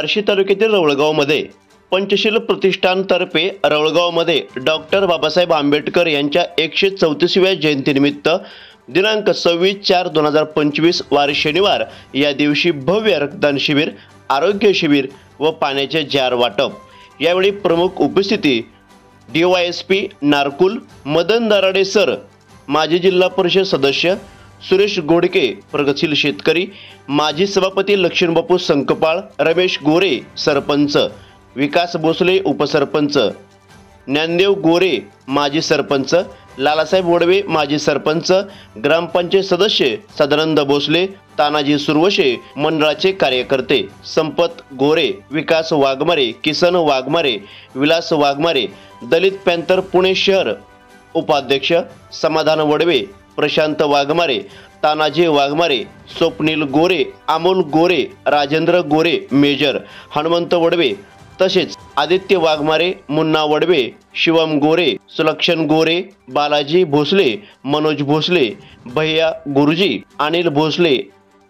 बार्शी तालुक्यातील रवळगावमध्ये पंचशील प्रतिष्ठानतर्फे रवळगावमध्ये डॉक्टर बाबासाहेब आंबेडकर यांच्या 134व्या जयंतीनिमित्त दिनांक 26/4/2025 वार शनिवार या दिवशी भव्य रक्तदान शिबिर, आरोग्य शिबिर व पाण्याचे जार वाटप। यावेळी प्रमुख उपस्थिती DYSP नारकुल मदन दराडे सर, माजी जिल्हा परिषद सदस्य सुरेश गोडके, प्रगतशील शेतकरी, माजी सभापती लक्ष्मणबापू संकपाळ, रमेश गोरे सरपंच, विकास भोसले उपसरपंच, ज्ञानदेव गोरे माजी सरपंच, लालासाहेब वडवे माजी सरपंच, ग्रामपंचायत सदस्य सदानंद भोसले, तानाजी सुरवशे, मंडळाचे कार्यकर्ते संपत गोरे, विकास वाघमारे, किसन वाघमारे, विलास वाघमारे, दलित पॅंथर पुणे शहर उपाध्यक्ष समाधान वडवे, प्रशांत वाघमारे, तानाजी वाघमारे, स्वप्नील गोरे, अमोल गोरे, राजेंद्र गोरे मेजर, हनुमंत वडवे, तसेच आदित्य वाघमारे, मुन्ना वडवे, शिवम गोरे, सुलक्षण गोरे, बालाजी भोसले, मनोज भोसले, भैया गुरुजी, अनिल भोसले,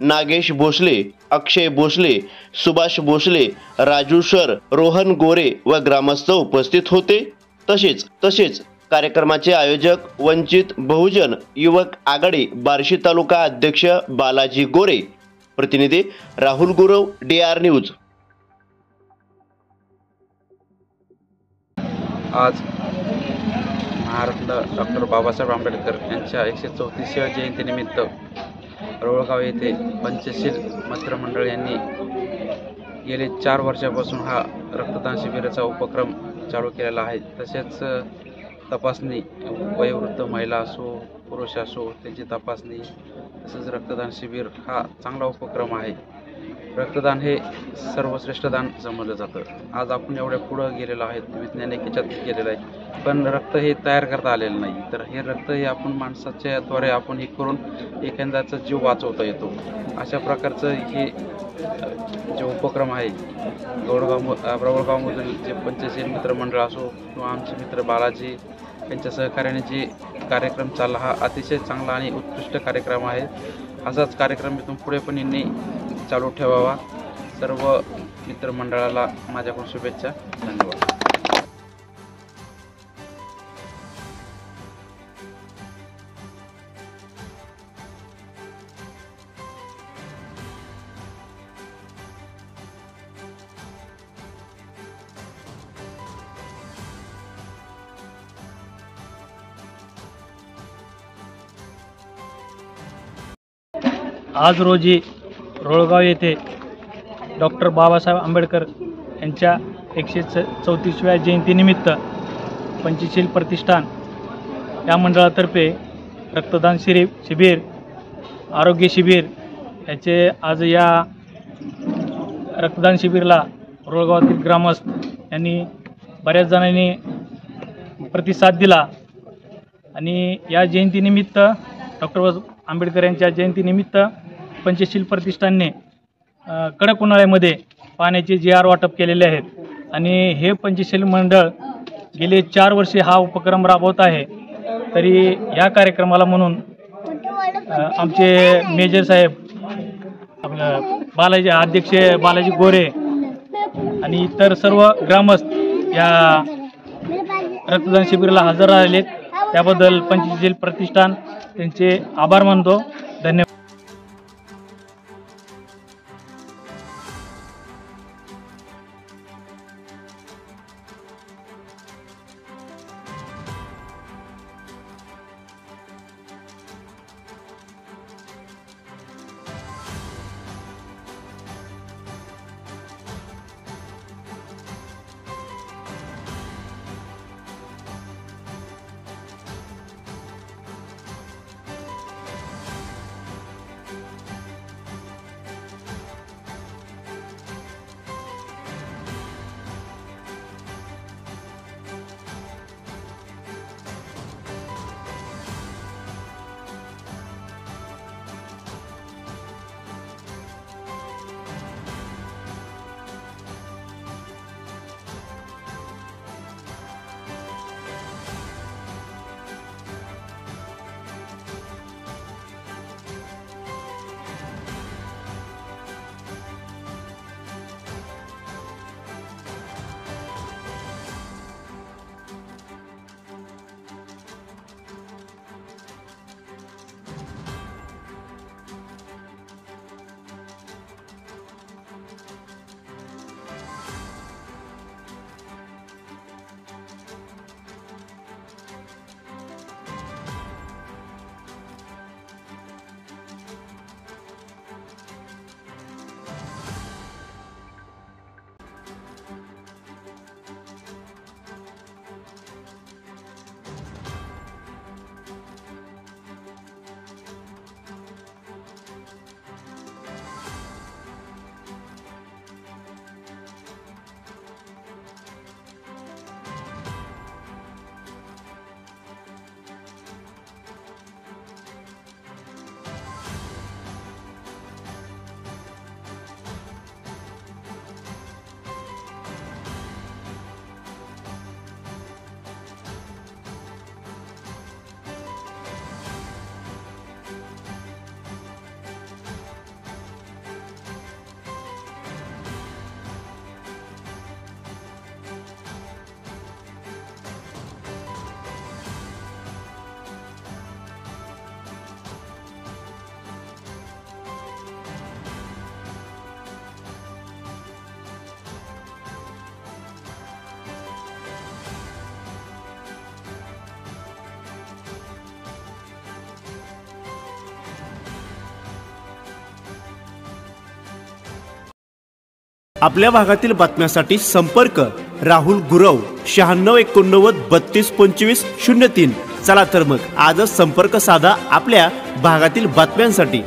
नागेश भोसले, अक्षय भोसले, सुभाष भोसले, राजू सर, रोहन गोरे व ग्रामस्थ उपस्थित होते। तसेच कार्यक्रमाचे आयोजक वंचित बहुजन युवक आघाडी बार्शी तालुका अध्यक्ष बालाजी गोरे, प्रतिनिधी राहुल गुरव, DR न्यूज। आज महाराष्ट्र डॉक्टर बाबासाहेब आंबेडकर यांच्या 134व्या जयंतीनिमित्त रवळगाव येथे पंचशील मित्रमंडळ यांनी गेले 4 वर्षापासून हा रक्तदान शिबिराचा उपक्रम चालू केलेला आहे। तसेच तपासणी, वयोवृद्ध महिला असो पुरुष असो त्यांची तपासणी, तसेच रक्तदान शिबिर हा चांगला उपक्रम आहे। रक्तदान हे सर्वश्रेष्ठ दान समजलं जातं। आज आपण एवढ्या पुढं गेलेलो आहेत, वैज्ञानिक याच्यात गेलेलं आहे, पण रक्त हे तयार करता आलेलं नाही। तर हे रक्त हे आपण माणसाच्या द्वारे आपण हे करून एखाद्याचा जीव वाचवता येतो। अशा प्रकारचं हे जे उपक्रम आहे रवळगावमधील जे पंचशील मित्रमंडळ असो किंवा आमचे मित्र बालाजी यांच्या सहकार्याने जे कार्यक्रम चालला हा अतिशय चांगला आणि उत्कृष्ट कार्यक्रम आहे। असाच कार्यक्रम इथून पुढे पण यांनी चालू ठेवावा। सर्व मित्रमंडळाला माझ्याकडून शुभेच्छा। धन्यवाद। आज रोजी रवळगाव येथे डॉक्टर बाबासाहेब आंबेडकर यांच्या 134व्या जयंतीनिमित्त पंचशील प्रतिष्ठान या मंडळातर्फे रक्तदान शिबिर, आरोग्य शिबिर याचे आज या रक्तदान शिबिरला रवळगावातील ग्रामस्थ यांनी बऱ्याच जणांनी प्रतिसाद दिला आणि या जयंतीनिमित्त डॉक्टर आंबेडकर यांच्या जयंतीनिमित्त पंचशील प्रतिष्ठानने कडक उन्हाळ्यामध्ये पाण्याचे JR वाटप केलेले आहेत आणि हे पंचशील मंडळ गेले 4 वर्षे हा उपक्रम राबवत आहे। तरी या कार्यक्रमाला म्हणून आमचे मेजर साहेब, आपलं अध्यक्ष बालाजी गोरे आणि इतर सर्व ग्रामस्थ या रक्तदान शिबिराला हजर राहिलेत, त्याबद्दल पंचशील प्रतिष्ठान त्यांचे आभार मानतो। धन्यवाद। आपल्या भागातील बातम्यांसाठी संपर्क राहुल गुरव 9689322503. चला तर मग आजच संपर्क साधा आपल्या भागातील बातम्यांसाठी.